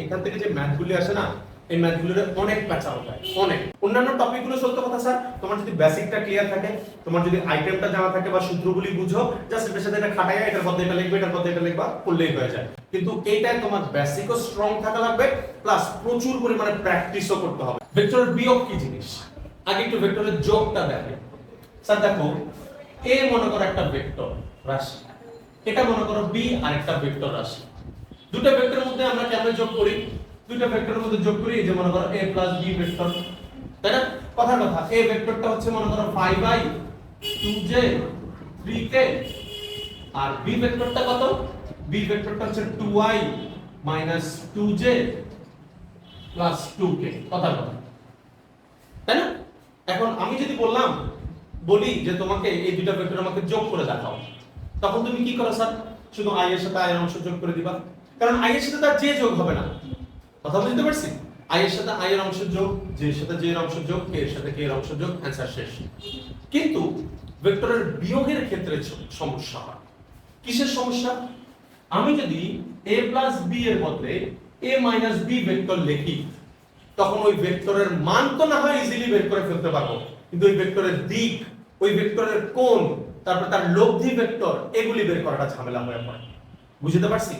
এখান থেকে যে ম্যাথগুলি আসে না, এই ম্যাথগুলোর অনেক প্যাচাল হয়, অনেক। অন্যান্য টপিকগুলো সত্য কথা স্যার, তোমার যদি বেসিকটা ক্লিয়ার থাকে, তোমার যদি আইটেমটা জানা থাকে বা সূত্রগুলি বুঝো, জাস্ট এর সাথে এটা খাটাইয়া এটার মধ্যে এটা লিখবে, এটার মধ্যে এটা লিখবা, করলেই হয়ে যায়। কিন্তু এইটায় তোমার বেসিকও স্ট্রং থাকা লাগবে, প্লাস প্রচুর পরিমাণে প্র্যাকটিসও করতে হবে। ভেক্টরের বিয়োগ কি জিনিস, আগে একটু ভেক্টরের যোগটা দেখে। স্যার দেখো, এ মনে করো একটা ভেক্টর রাশি, এটা মনে করো বি আরেকটা ভেক্টর রাশি। দুটো ভেক্টরের মধ্যে আমরা কেমনে যোগ করি? দুটো ভেক্টরের মধ্যে যোগ করি, এই যে মনে করো a + b ভেক্টর, তাই না? কথার কথা, a ভেক্টরটা হচ্ছে মনে করো 5/2j 3k, আর b ভেক্টরটা কত? b ভেক্টরটা হচ্ছে 2i - 2j + 2k, কথার কথা, তাই না? এখন আমি যদি বলি যে তোমাকে এই দুটো ভেক্টর আমাকে যোগ করে দেখাও, তখন তুমি কি করো স্যার? শুধু i এর সাথে i এর অংশ যোগ করে দিবা, কারণ i এর সাথে তার j যোগ হবে না। কথা বুঝতে পারছি? i এর সাথে i এর অংশ যোগ, j এর সাথে j এর অংশ যোগ, k এর সাথে k এর অংশ যোগ, অ্যানসার শেষ। কিন্তু ভেক্টরের বিয়োগের ক্ষেত্রে সমস্যা হয়। কিসের সমস্যা? আমি যদি a + b এর বদলে a - b ভেক্টর লিখি, তখন ওই ভেক্টরের মান তো না হয় ইজিলি বের করে ফেলতে পারবো, কিন্তু ওই ভেক্টরের দিক, ওই ভেক্টরের কোণ, তারপর তার লব্ধি ভেক্টর, এগুলি বের করাটা ঝামেলা হয়ে পড়ে। বুঝতে পারছি?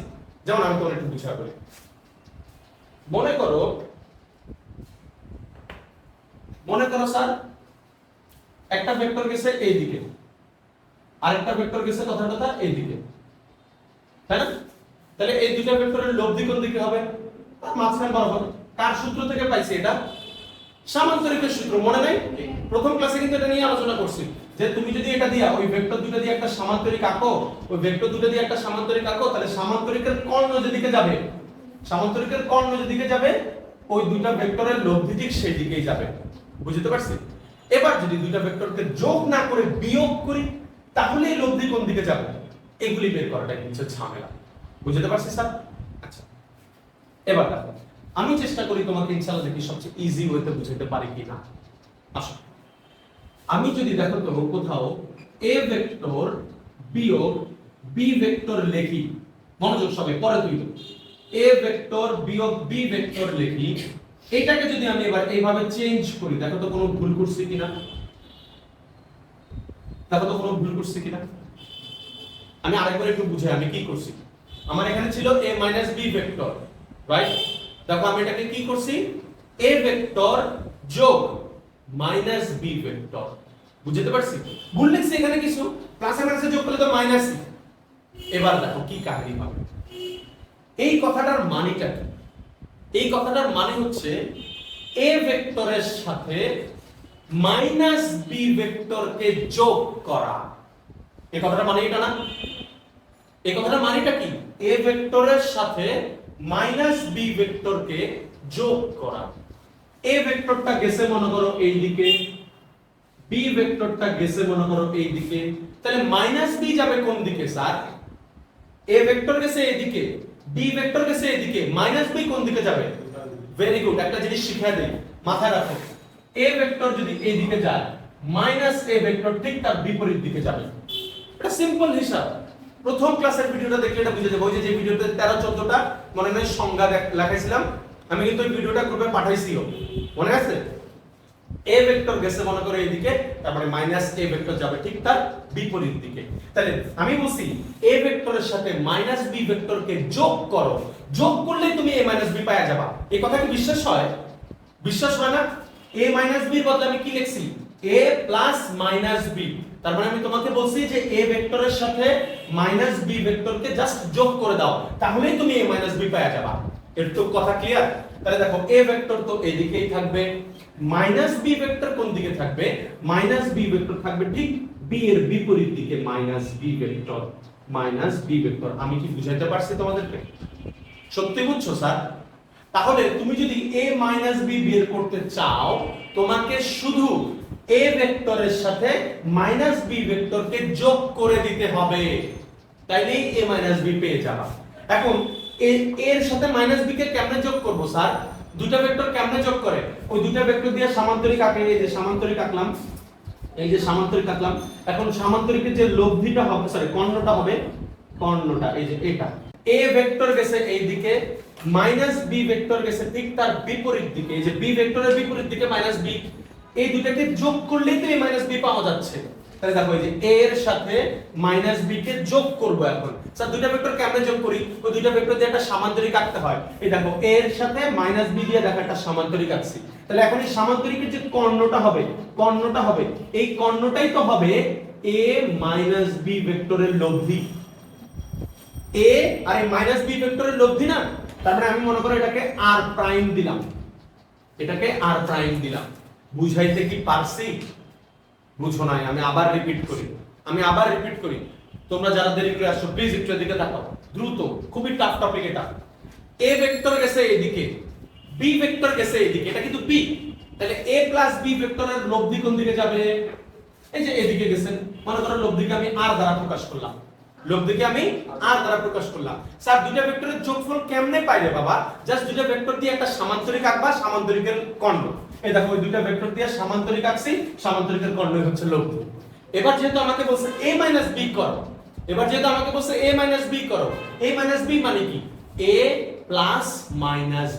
যেমন আমি তোমার একটু বুঝা করি। মনে করো স্যার, একটা ভেক্টর গেছে এই দিকে, আরেকটা ভেক্টর গেছে কথার কথা এই দিকে, তাই না? তাহলে এই দুটো ভেক্টরের লব্ধি কোন দিকে হবে? তার মাঝখানে বরাবর। কার সূত্র থেকে পাইছি এটা? সামান্তরিকের সূত্র, মনে নাই? প্রথম ক্লাসে কিন্তু এটা নিয়ে আলোচনা করছি যে তুমি যদি এটা দিয়া ওই ভেক্টর দুটো দিয়ে একটা সামান্তরিক আঁকো, ওই ভেক্টর দুটো দিয়ে একটা সামান্তরিক আঁকো, তাহলে সামান্তরিকের কর্ণ যেদিকে যাবে, সামান্তরিকের কর্ণ যেদিকে যাবে, ওই দুটো ভেক্টরের লব্ধি ঠিক সেই দিকেই যাবে। বুঝতে পারছি? এবার যদি দুটো ভেক্টরকে যোগ না করে বিয়োগ করি, তাহলে এই লব্ধি কোন দিকে যাবে, এগুলি বের করাটা হচ্ছে ঝামেলা। বুঝতে পারছি স্যার? আচ্ছা, এবার দেখো, আমি চেষ্টা করি তোমাকে ইনশাআল্লাহ দেখি সবচেয়ে ইজি ওয়েতে বুঝাতে পারি কিনা। আসো, আমি যদি দেখো তো কোথাও a ভেক্টর বিয়োগ b ভেক্টর লিখি, মনোযোগ সবাই, পরে তুই a ভেক্টর বিয়োগ b ভেক্টর লিখি, এটাকে যদি আমি এবার এইভাবে চেঞ্জ করি, দেখো তো কোনো ভুল করছি কিনা, দেখো তো কোনো ভুল করছি কিনা। আমি আরেকবার একটু বুঝাই আমি কি করছি। আমার এখানে ছিল a - b ভেক্টর, রাইট? দেখো আমি এটাকে কি করছি, a ভেক্টর যোগ - b ভেক্টর। বুঝতে পারছি? ভুল লিখছি এখানে কিছু, প্লাসে মাইনাসে যোগ করলে তো মাইনাস। এবার দেখো কি কাহিনী হবে। এই কথাটার মানেটা কি? এই কথাটার মানে হচ্ছে a ভেক্টরের সাথে - b ভেক্টরকে যোগ করা। এই কথাটার মানে এটা না? এই কথাটার মানেটা কি? a ভেক্টরের সাথে - b ভেক্টরকে যোগ করা। a ভেক্টরটা গেছে মনে করো এই দিকে, b ভেক্টরটা গেছে মনে করো এই দিকে, তাহলে -b যাবে কোন দিকে স্যার? a ভেক্টর গেছে এইদিকে, b ভেক্টর গেছে এইদিকে, -b কোন দিকে যাবে? ভেরি গুড, একটা জিনিস শিখিয়ে দেই, মাথায় রাখো। a ভেক্টর যদি এই দিকে যায়, -a ভেক্টর ঠিক তার বিপরীত দিকে যাবে। এটা সিম্পল হিসাব। প্রথম ক্লাসের ভিডিওটা দেখলে এটা বুঝে যাবে। ওই যে ভিডিওতে 13-14টা মনে নাই সংজ্ঞা লেখাইছিলাম, আমি কিন্তু ওই ভিডিওটা গ্রুপে পাঠাইছিও, মনে আছে? a ভেক্টর গেছে মনে করো এইদিকে, তারপরে -a ভেক্টর যাবে ঠিক তার বিপরীত দিকে। তাহলে আমি বলছি a ভেক্টরের সাথে -b ভেক্টরকে যোগ করো, যোগ করলেই তুমি a - b পাওয়া যাবে। এই কথা কি বিশ্বাস হয়? বিশ্বাস হয় না? a - b এর বদলে আমি কি লিখছি? a + -b। তার মানে আমি তোমাকে বলছি যে a ভেক্টরের সাথে -b ভেক্টরকে জাস্ট যোগ করে দাও, তাহলেই তুমি a - b পাওয়া যাবে। এর তো কথা ক্লিয়ার? তাহলে দেখো a ভেক্টর তো এদিকেই থাকবে, -b ভেক্টর কোন দিকে থাকবে? -b ভেক্টর থাকবে ঠিক b এর বিপরীত দিকে, -b ভেক্টর, -b ভেক্টর। আমি কি বুঝাইতে পারছি তোমাদেরকে? সত্যি বুঝছো স্যার? তাহলে তুমি যদি a - b বের করতে চাও, তোমাকে শুধু a ভেক্টরের সাথে -b ভেক্টরকে যোগ করে দিতে হবে, তাইলেই a - b পেয়ে যাবা। এখন এর সাথে -b কে কেমনে যোগ করব স্যার? দুটো ভেক্টর কেমনে যোগ করে? ওই দুটো ভেক্টর দিয়ে সামান্তরিক আঁকে, এই যে সামান্তরিক আঁকলাম, এই যে সামান্তরিক আঁকলাম। এখন সামান্তরিকের যে লব্ধিটা হবে, সরি কর্ণটা হবে, কর্ণটা এই যে এটা। a ভেক্টর গেছে এই দিকে, মাইনাস বি ভেক্টর গেছে ঠিক তার বিপরীত দিকে, এই যে বি ভেক্টরের বিপরীত দিকে মাইনাস বি, এই দুটাকে যোগ করলেই তো এই মাইনাস বি পাওয়া যাচ্ছে। তাহলে দেখো এই যে a এর সাথে মাইনাস b কে যোগ করব এখন। স্যার দুইটা ভেক্টর কেমনে যোগ করি? ওই দুইটা ভেক্টর দিয়ে একটা সামান্তরিক আঁকতে হয়। এই দেখো a এর সাথে মাইনাস b দিয়ে দেখো একটা সামান্তরিক আঁকছি। তাহলে এখন এই সামান্তরিকের যে কর্ণটা হবে এই কর্ণটাই তো হবে a মাইনাস b ভেক্টরের লব্ধি। a আর এই মাইনাস b ভেক্টরের লব্ধি না, তার মানে আমি মনে করি এটাকে r প্রাইম দিলাম, এটাকে r প্রাইম দিলাম। বুঝাইতে কি পারছি? বুঝো নাই, আমি আবার রিপিট করি। তোমরা যারা দেরি করে আসছো প্লিজ একটু এদিকে তাকাও দ্রুত, খুবই টাফ টপিক এটা। a ভেক্টর গেছে এদিকে, b ভেক্টর গেছে এদিকে, এটা কিন্তু b। তাহলে a প্লাস b ভেক্টরের লব্ধি কোন দিকে যাবে? এই যে এদিকে গেছেন, মনে করো লব্ধিকে আমি r দ্বারা প্রকাশ করলাম, স্যার দুইটা ভেক্টরের যোগফল কেমনে পাই রে বাবা? জাস্ট দুইটা ভেক্টর দিয়ে একটা সামান্তরিক আঁকবা, সামান্তরিকের কর্ণ। এই দেখো ওই দুইটা ভেক্টর দিয়ে সামান্তরিক আঁকছি, সামান্তরিকের কর্ণই হচ্ছে লব্ধি। এবার যেহেতু আমাকে বলছে a b করো, a b মানে কি? a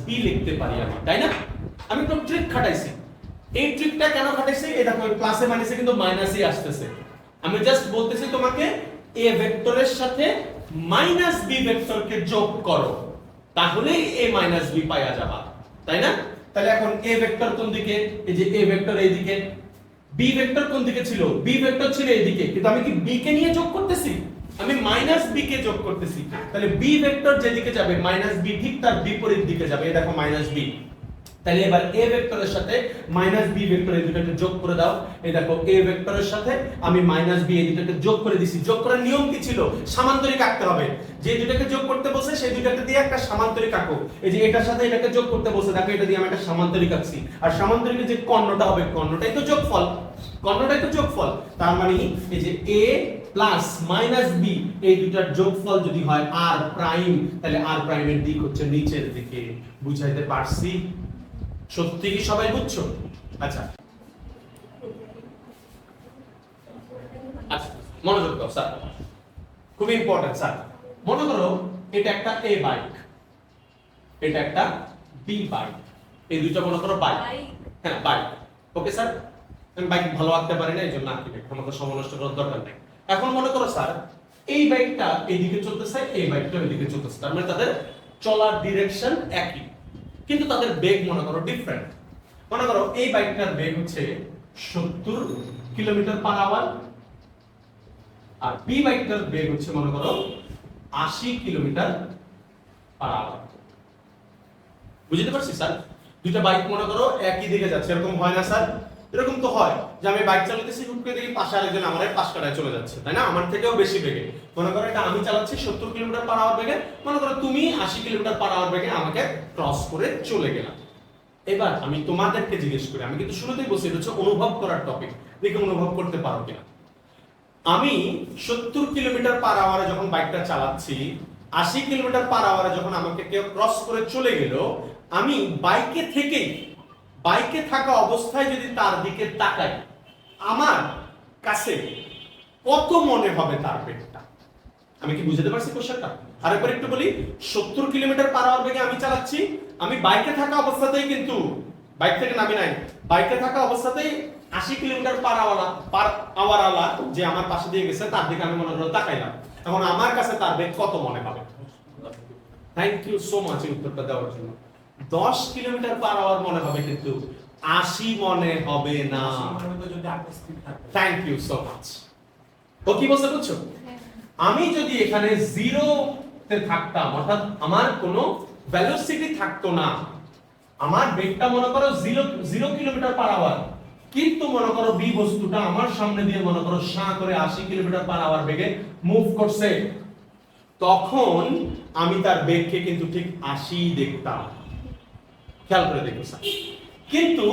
b লিখতে পারি আমি, তাই না? আমি একটু ট্রিক খাটাইছি। এই ট্রিকটা কেন খাটাইছি? এই দেখো প্লাসে মাইনাসে কিন্তু মাইনাসই আসতেছে। আমি জাস্ট বলতেছি তোমাকে a ভেক্টরের সাথে মাইনাস b ভেক্টরকে যোগ করো, তাহলেই a মাইনাস b পাওয়া যাবে, তাই না? তাহলে এখন a ভেক্টর কোন দিকে? এই যে a ভেক্টর এইদিকে, b ভেক্টর কোন দিকে ছিল? b ভেক্টর ছিল এইদিকে, কিন্তু আমি কি b কে নিয়ে যোগ করতেছি? আমি মাইনাস b কে যোগ করতেছি। তাহলে b ভেক্টর যেদিকে যাবে মাইনাস b ঠিক তার বিপরীত দিকে যাবে। এই দেখো মাইনাস b। তাহলে এবার a ভেক্টরের সাথে মাইনাস b ভেক্টর এই দুটোকে যোগ করে দাও। এই দেখো a ভেক্টরের সাথে আমি মাইনাস b এই দুটোকে যোগ করে দিছি। যোগ করার নিয়ম কি ছিল? সামান্তরিক আঁকতে হবে। যে দুটোকে যোগ করতে বলছে সেই দুটোকে দিয়ে একটা সামান্তরিক আঁকো। এই যে এটার সাথে এটাকে যোগ করতে বলছে, দেখো এটা দিয়ে আমি একটা সামান্তরিক আঁকছি। আর সামান্তরিকের যে কর্ণটা হবে, কর্ণটাই তো যোগফল। তার মানে এই যে a প্লাস মাইনাস b এই দুটার যোগফল যদি হয় r প্রাইম, তাহলে r প্রাইমের দিক হচ্ছে নিচের দিকে। বুঝাইতে পারছি? সত্যি কি সবাই বুঝছো? আচ্ছা মনোযোগ দাও স্যার, খুব ইম্পর্টেন্ট স্যার। মনে করো এটা একটা a বাইক, এটা একটা b বাইক, এই দুটো মনে করো বাইক। হ্যাঁ বাইক, ওকে স্যার। আমি বাইক ভালো আঁকতে পারি না, এই জন্য আঁকি নাই, আমাকে সময় নষ্ট করার দরকার নেই। এখন মনে করো স্যার এই বাইকটা এইদিকে চলতেছে, এই বাইকটা ওইদিকে চলতেছে, তার মানে তাদের চলার ডিরেকশন একই, কিন্তু তাদের বেগ মনে করো ডিফারেন্ট। মনে করো এই বাইকটার বেগ হচ্ছে 70 কিলোমিটার পার আওয়ার, আর বি বাইকটার বেগ হচ্ছে মনে করো 80 কিলোমিটার পার আওয়ার। বুঝতে পারছি স্যার? দুইটা বাইক মনে করো একই দিকে যাচ্ছে, এরকম হয় না স্যার? এরকম তো হয় যে আমি বাইক চালাতেছি, হুট করে দেখি পাশে আরেকজন আমার পাশ কাটায় চলে যাচ্ছে, তাই না? আমার থেকেও বেশি বেগে। মনে করো এটা আমি চালাচ্ছি 70 কিলোমিটার পার আওয়ার বেগে, মনে করো তুমি 80 কিলোমিটার পার আওয়ার বেগে আমাকে ক্রস করে চলে গেলা। এবার আমি তোমাদেরকে জিজ্ঞেস করি, আমি কিন্তু শুরুতেই বলছি এটা হচ্ছে অনুভব করার টপিক, দেখে অনুভব করতে পারো কিনা। আমি 70 কিলোমিটার পার আওয়ারে যখন বাইকটা চালাচ্ছি, 80 কিলোমিটার পার আওয়ারে যখন আমাকে কেউ ক্রস করে চলে গেল, আমি বাইকে থাকা অবস্থায় যদি তার দিকে তাকাই, আমার কাছে কত মনে হবে তার বেগটা? আমি কি বুঝতে পারছি কোশ্চেনটা? আরেকবার একটু বলি, 70 কিলোমিটার পার আওয়ার বেগে আমি চালাচ্ছি, আমি বাইকে থাকা অবস্থাতেই, কিন্তু বাইক থেকে নামি নাই, বাইকে থাকা অবস্থাতেই 80 কিলোমিটার পার আওয়ার যে আমার পাশে দিয়ে গেছে তার দিকে আমি মনে করে তাকাইলাম। এখন আমার কাছে তার বেগ কত মনে হবে? থ্যাংক ইউ সো মাচ এই উত্তরটা দেওয়ার জন্য। 10 কিলোমিটার পার আওয়ার মনে হবে, কিন্তু 80 মনে হবে না। Thank you so much. ও কি বলতে বুঝছো? আমি যদি এখানে 0 তে থাকতাম, অর্থাৎ আমার কোনো ভেলোসিটি থাকতো না, আমার বেগটা মনে করো 0 কিলোমিটার পার আওয়ার, কিন্তু মনে করো বি বস্তুটা আমার সামনে দিয়ে মনে করো শাঁ করে 80 কিলোমিটার পার আওয়ার বেগে মুভ করছে, তখন আমি তার বেগকে কিন্তু ঠিক 80 দেখতাম। খেয়াল করে দেখো স্যার। কিন্তু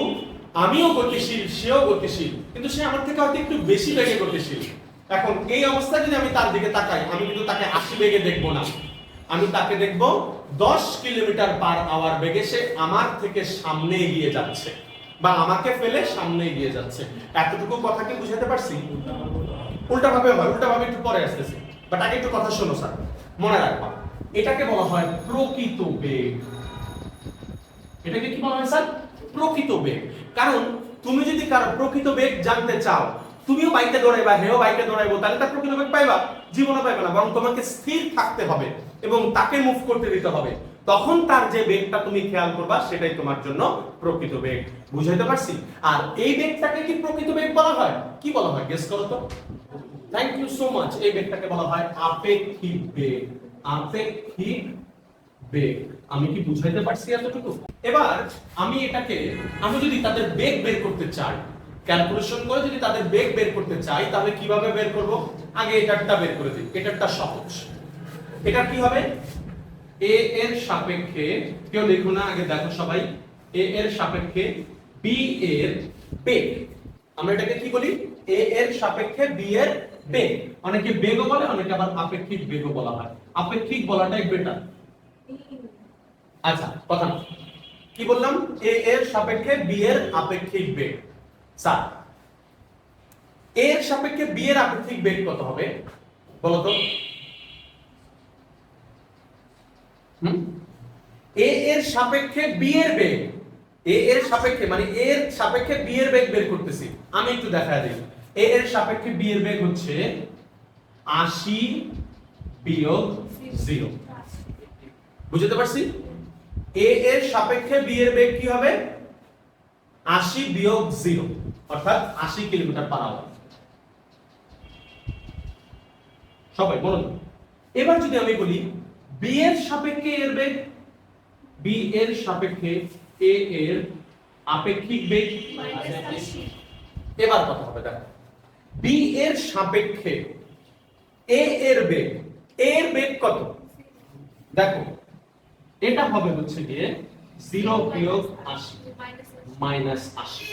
আমিও গতিশীল, সেও গতিশীল, কিন্তু সে আমার থেকে হয়তো একটু বেশি বেগে গতিশীল। এখন এই অবস্থায় যদি আমি তার দিকে তাকাই, আমি কিন্তু তাকে 80 বেগে দেখবো না, আমি তাকে দেখবো 10 কিলোমিটার পার আওয়ার বেগে সে আমার থেকে সামনে এগিয়ে যাচ্ছে, বা আমাকে ফেলে সামনে এগিয়ে যাচ্ছে। এতটুকু কথা কি বুঝাতে পারছি? উল্টা ভাবে হয়, উল্টা ভাবে একটু পরে আসতেছি, বাট আগে একটু কথা শোনো স্যার, মনে রাখবা। এটাকে বলা হয় প্রকৃত বেগ। এটাকে কি বলা হয় স্যার? প্রকৃত বেগ। কারণ তুমি যদি কারো প্রকৃত বেগ জানতে চাও, তুমিও বাইকে দৌড়াইবা, হেও বাইকে দৌড়াইবো, তাহলে তার প্রকৃত বেগ পাইবা? জীবনে পাইবে না। বরং তোমাকে স্থির থাকতে হবে এবং তাকে মুভ করতে দিতে হবে। তখন তার যে বেগটা তুমি খেয়াল করবা সেটাই তোমার জন্য প্রকৃত বেগ। বুঝাইতে পারছি? আর এই বেগটাকে কি প্রকৃত বেগ বলা হয়? কি বলা হয় গেস করো তো। Thank you so much. এই বেগটাকে বলা হয় আপেক্ষিক বেগ। আপেক্ষিক বেগ। আমি কি বুঝাইতে পারছি এতটুকু? এবার আমি যদি তাদের বেগ বের করতে চাই, ক্যালকুলেশন করে যদি তাদের বেগ বের করতে চাই, তাহলে কিভাবে বের করব? আগে এটারটা বের করে দিই। এটারটা সহজ। এটা কি হবে? a এর সাপেক্ষে, কেউ লিখো না, আগে দেখো সবাই, a এর সাপেক্ষে b এর বেগ। আমরা এটাকে কি বলি? a এর সাপেক্ষে b এর বেগ। অনেকে বেগও বলে, অনেকে আবার আপেক্ষিক বেগও বলা হয়। আপেক্ষিক বলাটাই বেটার। আচ্ছা, কথা না, কি বললাম? a এর সাপেক্ষে b এর আপেক্ষিক বেগ। স্যার, a এর সাপেক্ষে b এর আপেক্ষিক বেগ কত হবে বলো তো? a এর সাপেক্ষে b এর বেগ, a এর সাপেক্ষে মানে a এর সাপেক্ষে b এর বেগ বের করতেছি। আমি একটু দেখায় দিই। a এর সাপেক্ষে b এর বেগ হচ্ছে 80 বিয়োগ 0। বুঝতে পারছি? a এর সাপেক্ষে b এর বেগ কি হবে? 80 বিয়োগ 0, অর্থাৎ 80 কিলোমিটার পার আওয়ার। সবাই বলুন। এবার যদি আমি বলি b এর সাপেক্ষে এর বেগ, b এর সাপেক্ষে a এর আপেক্ষিক বেগ, এবার কথা হবে দেখো, b এর সাপেক্ষে a এর বেগ, a এর বেগ কত? দেখো, এটা হবে হচ্ছে গিয়ে 0 বিয়োগ 80 মাইনাস 80।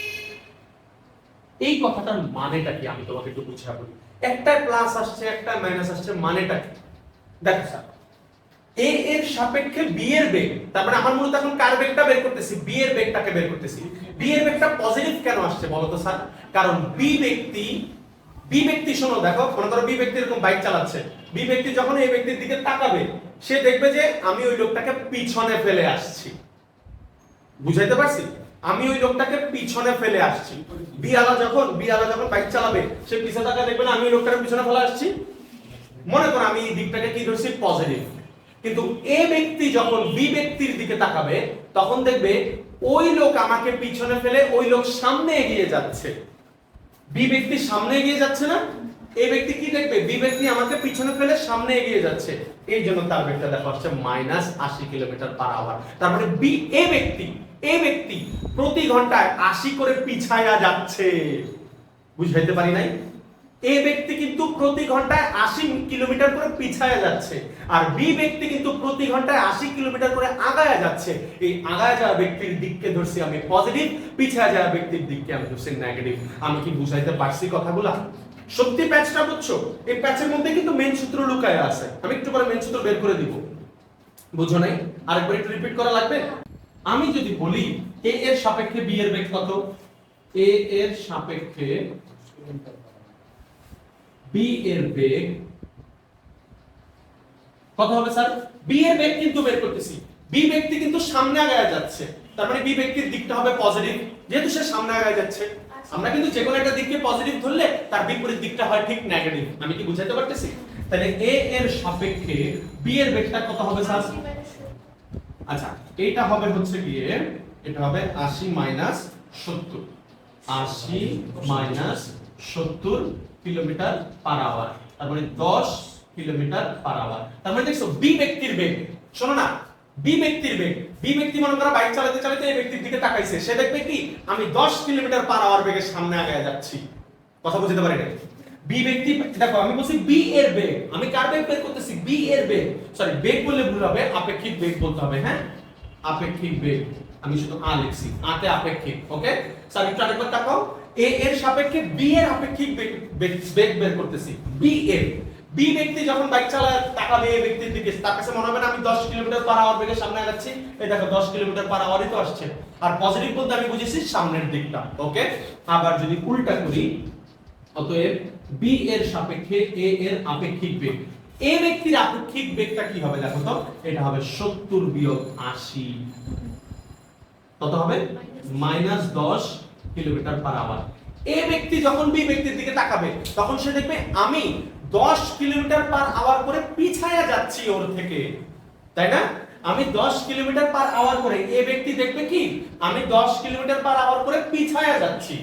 এই কথাটার মানেটা কি আমি তোমাকে একটু বুঝিয়ে বলি। একটা প্লাস আসছে, একটা মাইনাস আসছে, মানেটা কি? দেখো স্যার, a এর সাপেক্ষে b এর বেগ, তার মানে আমার মূলত এখন কার বেগটা বের করতেছি? b এর বেগটাকে বের করতেছি। b এর বেগটা পজিটিভ কেন আসছে বলো তো স্যার? কারণ b ব্যক্তি শোনো, দেখো, মনে করো b ব্যক্তি এরকম বাইক চালাচ্ছে। b ব্যক্তি যখন এই ব্যক্তির দিকে তাকাবে, সে দেখবে যে আমি ওই লোকটাকে পিছনে ফেলে আসছি। বুঝাইতে পারছি? আমি ওই লোকটাকে পিছনে ফেলে আসছি। বি আলা যখন বাইক চালাবে, সে পিছনে তাকায় দেখবে না আমি ওই লোকটাকে পিছনে ফেলে আসছি। মনে করো আমি এই দিকটাকে কি ধরছি? পজিটিভ। কিন্তু এ ব্যক্তি যখন বি ব্যক্তির দিকে তাকাবে, তখন দেখবে ওই লোক আমাকে পিছনে ফেলে ওই লোক সামনে এগিয়ে যাচ্ছে। বি ব্যক্তি সামনে এগিয়ে যাচ্ছে না? এই ব্যক্তি কি দেখবে? বি ব্যক্তি আমাকে পিছনে ফেলে সামনে এগিয়ে যাচ্ছে। এই জন্য তার বেগটা দেখো আসছে -80 কিলোমিটার পার আওয়ার। তার মানে এ ব্যক্তি প্রতি ঘন্টায় 80 করে পিছায়া যাচ্ছে। বুঝাইতে পারি নাই? এ ব্যক্তি কিন্তু প্রতি ঘন্টায় 80 কিলোমিটার করে পিছায়া যাচ্ছে, আর বি ব্যক্তি কিন্তু প্রতি ঘন্টায় 80 কিলোমিটার করে আগায়া যাচ্ছে। এই আগায়া যাওয়া ব্যক্তির দিককে ধরছি আমি পজিটিভ, পিছায়া যাওয়া ব্যক্তির দিককে আমি ধরছি নেগেটিভ। আমি কি বুঝাইতে পারছি কথাগুলো? সত্যি প্যাচটা বুঝছো? এই প্যাচের মধ্যে কিন্তু মেইন সূত্র লুকায়া আছে। আমি একটু পরে মেইন সূত্র বের করে দিব। বুঝো নাই? আরেকবার একটু রিপিট করা লাগবে। আমি যদি বলি a এর সাপেক্ষে b এর বেগ কত? a এর সাপেক্ষে b এর বেগ কত হবে স্যার? b এর বেগ কিন্তু বের করতেছি। b ব্যক্তি কিন্তু সামনে আগায়া যাচ্ছে, তার মানে b ব্যক্তির দিকটা হবে পজিটিভ, যেহেতু সে সামনে আগায়া যাচ্ছে। আমরা কিন্তু যে কোনো একটা দিককে পজিটিভ ধরলে তার বিপরীত দিকটা হয় ঠিক নেগেটিভ। আমি কি বুঝাইতে পারতেছি? তাহলে a এর সাপেক্ষে b এর বেগটা কত হবে স্যার? আচ্ছা, এটা হবে হচ্ছে গিয়ে, এটা হবে 80 minus 70, 80 minus 70 kilometre per hour, তার মানে 10 কিলোমিটার পার আওয়ার। তার মানে দেখছো বি ব্যক্তির বেগ, শোনো না, বি ব্যক্তির বেগ, বি ব্যক্তি মনে করো বাইক চালাতে চালাতে এই ব্যক্তির দিকে তাকাইছে, সে দেখবে কি আমি 10 কিলোমিটার পার আওয়ার বেগে সামনে আগায় যাচ্ছি। কথা বুঝতে পারি না? বি ব্যক্তি, দেখো আমি বলছি বি এর বেগ, আমি কার বেগ বের করতেছি? বি এর বেগ। সরি, বেগ বললে ভুল হবে, আপেক্ষিক বেগ বলতে হবে। হ্যাঁ, আপেক্ষিক বেগ। আমি শুধু আ লিখছি, আতে আপেক্ষিক। ওকে স্যার, একটু আরেকবার তাকাও। এ এর সাপেক্ষে বি এর আপেক্ষিক বেগ বের করতেছি। বি এর, বি ব্যক্তি যখন বাইক চালায় তাকাবে এই ব্যক্তির দিকে, তার কাছে মনে হবে না আমি 10 কিলোমিটার পার আওয়ার বেগে সামনে আগাচ্ছি। এই দেখো 10 কিলোমিটার পার আওয়ারই তো আসছে। আর পজিটিভ বলতে আমি বুঝেছি সামনের দিকটা। ওকে, আবার যদি উল্টা করি, অতএব b এর সাপেক্ষে a এর আপেক্ষিক বেগ, এ ব্যক্তির আপেক্ষিক বেগটা কি হবে দেখো তো, এটা হবে 70 বিয়োগ 80, কত হবে -10 কিলোমিটার পার আওয়ার। এ ব্যক্তি যখন বি ব্যক্তির দিকে তাকাবে তখন সে দেখবে আমি 10 কিলোমিটার পার আওয়ার করে পিছায়া যাচ্ছি ওর থেকে, তাই না? আমি 10 কিলোমিটার পার আওয়ার করে, এ ব্যক্তি দেখবে কি আমি 10 কিলোমিটার পার আওয়ার করে পিছায়া যাচ্ছি,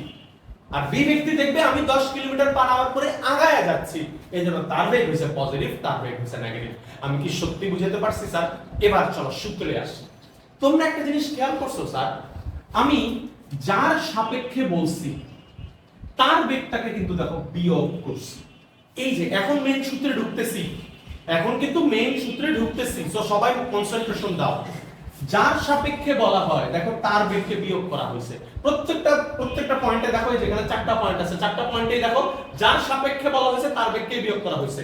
আর বি ব্যক্তি দেখবে আমি 10 কিলোমিটার পার আওয়ার করে আগায়া যাচ্ছি। এইজন্য তার বেগ হইছে পজিটিভ, তার বেগ হইছে নেগেটিভ। আমি কি সত্যি বুঝাতে পারছি স্যার? এবার চলো সূত্রে আসি। তোমরা একটা জিনিস খেয়াল করছো স্যার, আমি যার সাপেক্ষে বলছি তার বেগটাকে কিন্তু দেখো বিয়োগ করছি। এই যে এখন মেইন সূত্রে ঢুকতেছি, এখন কিন্তু মেইন সূত্রে ঢুকতেছি, তো সবাই কনসেন্ট্রেশন দাও। যার সাপেক্ষে বলা হয় দেখো তার বেগকে বিয়োগ করা হয়েছে। প্রত্যেকটা পয়েন্টে দেখো, এই যেখানে 4টা পয়েন্ট আছে, 4টা পয়েন্টেই দেখো যার সাপেক্ষে বলা হয়েছে তার বেগকে বিয়োগ করা হয়েছে।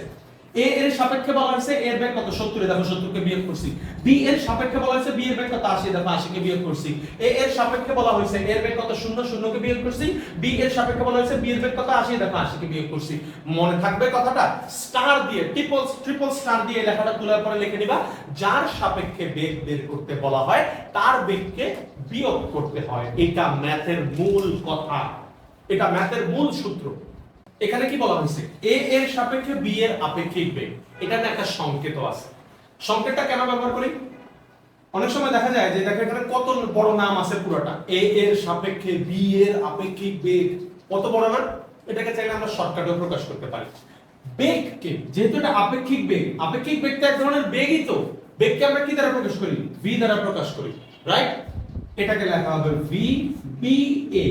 এ এর সাপেক্ষে বলা হয়েছে এর বেগ কত 70, দেখো 70 কে বিয়োগ করছি। বি এর সাপেক্ষে বলা হয়েছে বি এর বেগ কত 80, দেখো 80 কে বিয়োগ করছি। এ এর সাপেক্ষে বলা হয়েছে এর বেগ কত 0, 0 কে বিয়োগ করছি। বি এর সাপেক্ষে বলা হয়েছে বি এর বেগ কত 80, দেখো 80 কে বিয়োগ করছি। মনে থাকবে কথাটা? স্টার দিয়ে ট্রিপল স্টার দিয়ে লেখাটা তোলার পরে লিখে নিবা, যার সাপেক্ষে বেগ বের করতে বলা হয় তার বেগকে বিয়োগ করতে হয়। এটা ম্যাথের মূল কথা, এটা ম্যাথের মূল সূত্র। এখানে কি বলা হয়েছে? এ এর সাপেক্ষে বি এর আপেক্ষিক বেগ, এটাতে একটা সংকেত আছে। সংকেতটা কেন ব্যবহার করি? অনেক সময় দেখা যায় যে দেখো এখানে কত বড় নাম আছে পুরোটা, এ এর সাপেক্ষে বি এর আপেক্ষিক বেগ, কত বড় না? এটাকে চাইলে আমরা শর্টকাটেও প্রকাশ করতে পারি। বেগকে যেহেতু এটা আপেক্ষিক বেগ, আপেক্ষিক বেগটা এক ধরনের বেগই, তো বেগকে আমরা কি দ্বারা প্রকাশ করি? ভি দ্বারা প্রকাশ করি, রাইট? এটাকে লেখা হবে ভি বি এ।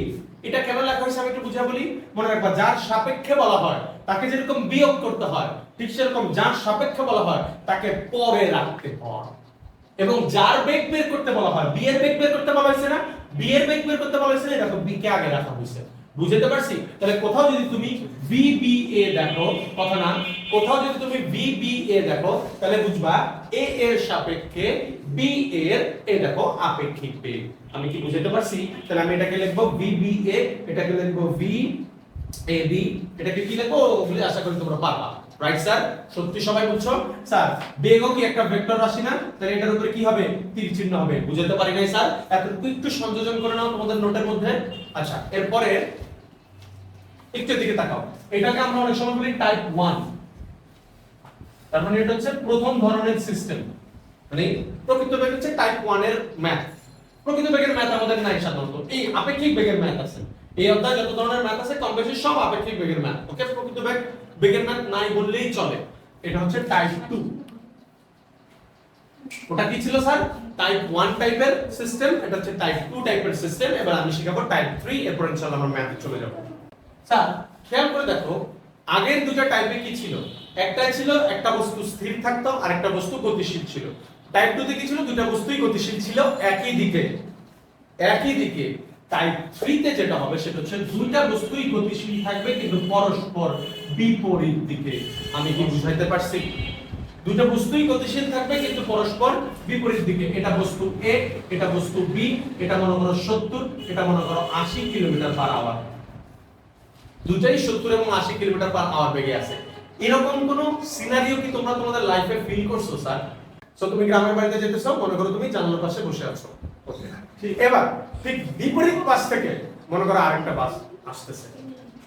এটা কেন লেখা হয়েছে আমি একটু বুঝা বলি। মনে রাখবা, যার সাপেক্ষে বলা হয় তাকে যেরকম বিয়োগ করতে হয়, ঠিক সেরকম যার সাপেক্ষে বলা হয় তাকে পরে রাখতে হয়। এবং যার বেগ বের করতে বলা হয়, বি এর বেগ বের করতে বলা হয়েছে না, বি এর বেগ বের করতে বলা হয়েছে না, দেখো বি কে আগে রাখা হয়েছে। বুঝতে পারছি? তাহলে কোথাও যদি তুমি বি বি এ দেখো, কথা না, কোথাও যদি তুমি বি বি এ দেখো তাহলে বুঝবা এ এর সাপেক্ষে বি এর এই দেখো আপেক্ষিক বেগ। আমি কি বুঝতে পারছি? তাহলে আমি এটাকে লিখবো বি বি এ, এটাকে লিখবো ভি এ বি, এটাকে কি লিখবো বলে আশা করি তোমরা পারবা। Right sir? সত্যি সবাই বুঝছো? স্যার বেগও কি একটা ভেক্টর রাশি না? তাহলে এটার উপরে কি হবে? তীর চিহ্ন হবে। বুঝতে পারি নাই স্যার? এতটুকু একটু সংযোজন করে নাও তোমাদের নোটের মধ্যে। আচ্ছা, এরপরে একটু দিকে তাকাও। এটাকে আমরা অনেক সময় বলি টাইপ 1। তার মানে এটা হচ্ছে প্রথম ধরনের সিস্টেম, মানে প্রকৃত বেগ হচ্ছে টাইপ 1 এর ম্যাথ। প্রকৃত বেগের ম্যাথ আমাদের নাই সাধারণত, এই আপেক্ষিক বেগের ম্যাথ আছে। এই অধ্যায়ে যত ধরনের ম্যাথ আছে কম বেশি সব আপেক্ষিক বেগের ম্যাথ। ওকে, প্রকৃত বেগের ম্যাথ নাই বললেই চলে। এটা হচ্ছে টাইপ 2। ওটা কি ছিল স্যার? টাইপ 1 টাইপের সিস্টেম, এটা হচ্ছে টাইপ 2 টাইপের সিস্টেম। এবার আমি শিখাবো টাইপ 3, এরপর ইনশাআল্লাহ আমরা ম্যাথে চলে যাব। স্যার খেয়াল করে দেখো, আগের দুটো টাইপে কি ছিল? একটা ছিল একটা বস্তু স্থির থাকতো আর একটা বস্তু গতিশীল ছিল। টাইপ 2 তে কি ছিল? দুটো বস্তুই গতিশীল ছিল একই দিকে, একই দিকে। টাইপ 3 তে যেটা হবে সেটা হচ্ছে দুইটা বস্তুই গতিশীল থাকবে কিন্তু পরস্পর বিপরীত দিকে। আমি কি বুঝাইতে পারছি? দুইটা বস্তুই গতিশীল থাকবে কিন্তু পরস্পর বিপরীত দিকে। এটা বস্তু এ, এটা বস্তু বি, এটা মনে করো 70, এটা মনে করো 80 কিলোমিটার পার আওয়ার। দুটাই 70 এবং 80 কিলোমিটার পার আওয়ার বেগে আছে। এরকম কোন সিনারিও কি তোমরা তোমাদের লাইফে ফিল করছো স্যার? সো তুমি গ্রামের বাড়িতে যেতেছো, মনে করো তুমি জানালার পাশে বসে আছো, ওকে, ঠিক। এবার ঠিক বিপরীত পাশ থেকে মনে করো আরেকটা বাস আসতেছে,